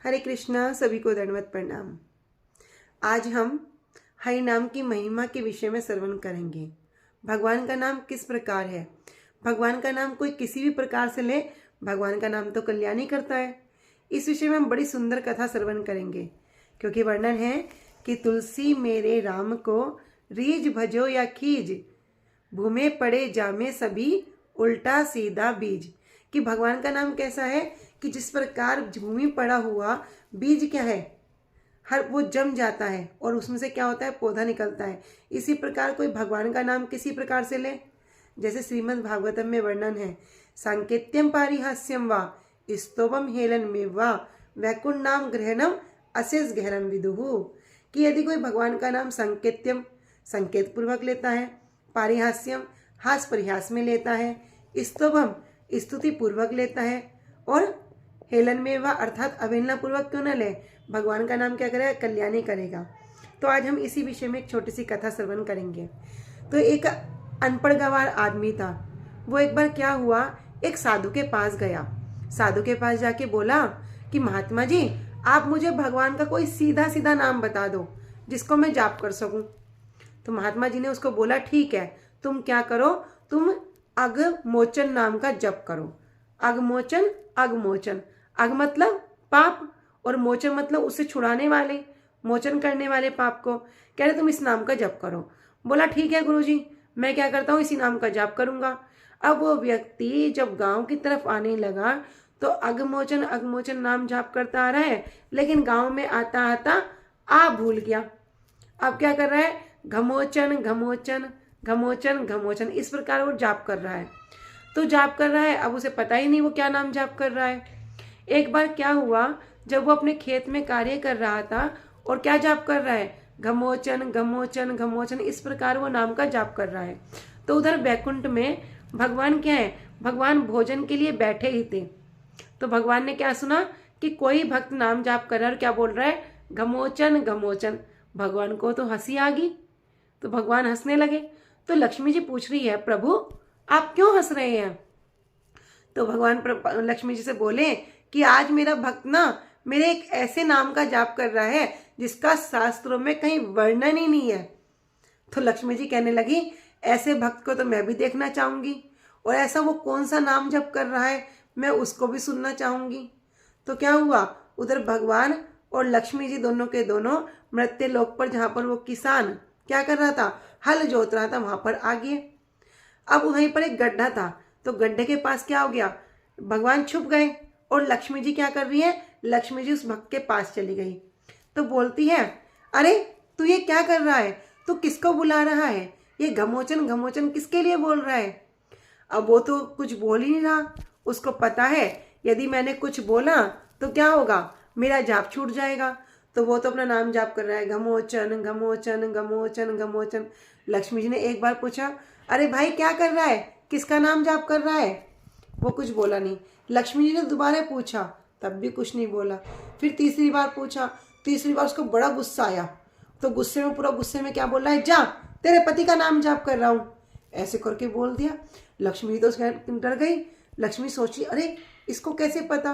हरे कृष्णा, सभी को दंडवत प्रणाम। आज हम हरि नाम की महिमा के विषय में श्रवण करेंगे। भगवान का नाम किस प्रकार है। भगवान का नाम कोई किसी भी प्रकार से ले, भगवान का नाम तो कल्याणी करता है। इस विषय में हम बड़ी सुंदर कथा श्रवण करेंगे, क्योंकि वर्णन है कि तुलसी मेरे राम को रीझ भजो या खीज, भूमे पड़े जामे सभी उल्टा सीधा बीज। कि भगवान का नाम कैसा है कि जिस प्रकार भूमि पड़ा हुआ बीज क्या है, हर वो जम जाता है और उसमें से क्या होता है, पौधा निकलता है। इसी प्रकार कोई भगवान का नाम किसी प्रकार से ले, जैसे श्रीमद् भागवतम में वर्णन है, सांकेत्यम पारिहास्यम वा स्तोभम हेलन में वा वैकुंठ नाम ग्रहणम अशेष गहरम विदुहु। कि यदि कोई भगवान का नाम संकेत्यम संकेत पूर्वक लेता है, पारिहास्यम हास परिहास में लेता है, स्तोभम स्तुति पूर्वक लेता है, और हेलन में वह अर्थात अवहेलना पूर्वक क्यों न ले, भगवान का नाम क्या करेगा, कल्याणी करेगा। तो आज हम इसी विषय में एक छोटी सी कथा श्रवण करेंगे। तो एक अनपढ़ गंवार आदमी था। वो एक बार क्या हुआ, एक साधु के पास गया। साधु के पास जाके बोला कि महात्मा जी, आप मुझे भगवान का कोई सीधा सीधा नाम बता दो जिसको मैं जाप कर सकूं। तो महात्मा जी ने उसको बोला, ठीक है, तुम क्या करो, तुम अगमोचन नाम का जप करो। अगमोचन, अगमोचन, अग मतलब पाप और मोचन मतलब उससे छुड़ाने वाले, मोचन करने वाले पाप को। कह रहे तुम इस नाम का जप करो। बोला ठीक है गुरुजी, मैं क्या करता हूँ, इसी नाम का जप करूंगा। अब वो व्यक्ति जब गांव की तरफ आने लगा तो अगमोचन अगमोचन नाम जाप करता आ रहा है, लेकिन गांव में आता आता आ भूल गया। अब क्या कर रहा है, घमोचन घमोचन घमोचन घमोचन, इस प्रकार वो जाप कर रहा है। तो जाप कर रहा है, अब उसे पता ही नहीं वो क्या नाम जाप कर रहा है। एक बार क्या हुआ, जब वो अपने खेत में कार्य कर रहा था और क्या जाप कर रहा है, घमोचन घमोचन घमोचन, इस प्रकार वो नाम का जाप कर रहा है। तो उधर बैकुंठ में भगवान क्या है, भगवान भोजन के लिए बैठे ही थे। तो भगवान ने क्या सुना कि कोई भक्त नाम जाप कर रहा है और क्या बोल रहा है, घमोचन घमोचन। भगवान को तो हंसी आ गई, तो भगवान हंसने लगे। तो लक्ष्मी जी पूछ रही है, प्रभु आप क्यों हंस रहे हैं। तो भगवान लक्ष्मी जी से बोले कि आज मेरा भक्त ना मेरे एक ऐसे नाम का जाप कर रहा है जिसका शास्त्रों में कहीं वर्णन ही नहीं है। तो लक्ष्मी जी कहने लगी, ऐसे भक्त को तो मैं भी देखना चाहूंगी, और ऐसा वो कौन सा नाम जप कर रहा है मैं उसको भी सुनना चाहूंगी। तो क्या हुआ, उधर भगवान और लक्ष्मी जी दोनों के दोनों मृत्यु लोक पर, जहां पर वो किसान क्या कर रहा था, हल जोत रहा था, वहां पर आ गए। अब वहीं पर एक गड्ढा था, तो गड्ढे के पास क्या हो गया, भगवान छुप गए और लक्ष्मी जी क्या कर रही है, लक्ष्मी जी उस भक्त के पास चली गई। तो बोलती है, अरे तू ये क्या कर रहा है, तू किसको बुला रहा है, ये घमोचन घमोचन किसके लिए बोल रहा है। अब वो तो कुछ बोल ही नहीं रहा, उसको पता है यदि मैंने कुछ बोला तो क्या होगा, मेरा जाप छूट जाएगा। तो वो तो अपना नाम जाप कर रहा है, घमोचन घमोचन घमोचन घमोचन। लक्ष्मी जी ने एक बार पूछा, अरे भाई क्या कर रहा है, किसका नाम जाप कर रहा है। वो कुछ बोला नहीं। लक्ष्मी जी ने दोबारा पूछा, तब भी कुछ नहीं बोला। फिर तीसरी बार पूछा, तीसरी बार उसको बड़ा गुस्सा आया। तो गुस्से में, पूरा गुस्से में क्या बोल रहा है, जा तेरे पति का नाम जाप कर रहा हूं, ऐसे करके बोल दिया। लक्ष्मी तो डर गई। लक्ष्मी सोची, अरे इसको कैसे पता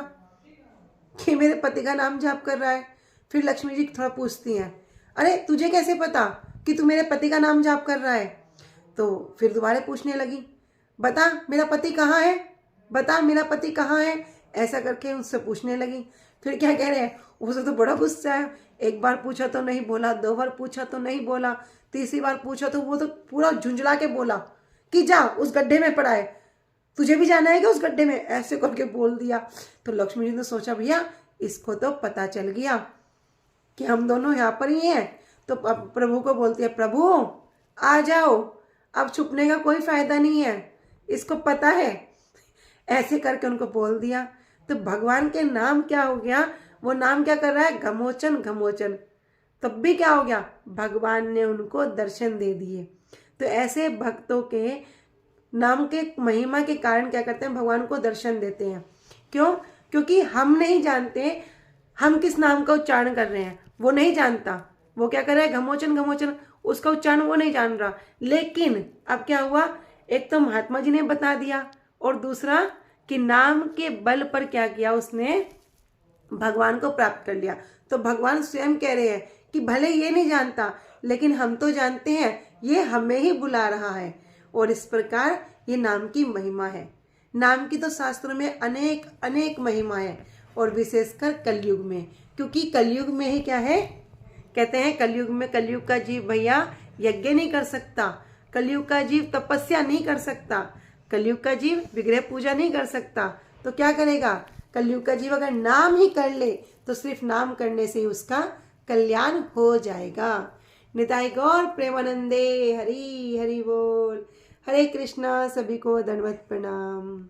कि मेरे पति का नाम जाप कर रहा है। फिर लक्ष्मी जी थोड़ा पूछती हैं, अरे तुझे कैसे पता कि तू मेरे पति का नाम जाप कर रहा है। तो फिर दोबारा पूछने लगी, बता मेरा पति कहाँ है, बता मेरा पति कहाँ है, ऐसा करके उससे पूछने लगी। फिर क्या कह रहे हैं, उसे तो बड़ा गुस्सा है, एक बार पूछा तो नहीं बोला, दो बार पूछा तो नहीं बोला, तीसरी बार पूछा तो वो तो पूरा झुंझला के बोला कि जा उस गड्ढे में पड़ा है, तुझे भी जाना है क्या उस गड्ढे में, ऐसे करके बोल दिया। तो लक्ष्मी जी ने सोचा, भैया इसको तो पता चल गया कि हम दोनों यहाँ पर ही हैं। तो प्रभु को बोलती है, प्रभु आ जाओ, अब छुपने का कोई फायदा नहीं है, इसको पता है। ऐसे करके उनको बोल दिया। तो भगवान के नाम क्या हो गया, वो नाम क्या कर रहा है, घमोचन घमोचन। तब भी क्या हो गया, भगवान ने उनको दर्शन दे दिए। तो ऐसे भक्तों के नाम के महिमा के कारण क्या करते हैं, भगवान को दर्शन देते हैं। क्यों, क्योंकि हम नहीं जानते हम किस नाम का उच्चारण कर रहे हैं, वो नहीं जानता। वो क्या कर रहा है, घमोचन घमोचन, उसका उच्चारण वो नहीं जान रहा। लेकिन अब क्या हुआ, एक तो महात्मा जी ने बता दिया, और दूसरा कि नाम के बल पर क्या किया उसने, भगवान को प्राप्त कर लिया। तो भगवान स्वयं कह रहे हैं कि भले ये नहीं जानता, लेकिन हम तो जानते हैं ये हमें ही बुला रहा है। और इस प्रकार ये नाम की महिमा है। नाम की तो शास्त्रों में अनेक अनेक महिमा है, और विशेषकर कलयुग में, क्योंकि कलयुग में ही क्या है, कहते हैं कलयुग में, कलयुग का जीव भैया यज्ञ नहीं कर सकता, कलयुग का जीव तपस्या नहीं कर सकता, कलयुग का जीव विग्रह पूजा नहीं कर सकता। तो क्या करेगा, कलयुग का जीव अगर नाम ही कर ले तो सिर्फ नाम करने से ही उसका कल्याण हो जाएगा। निताई गौर प्रेमानंदे, हरि हरि बोल। हरे कृष्णा। सभी को दंडवत प्रणाम।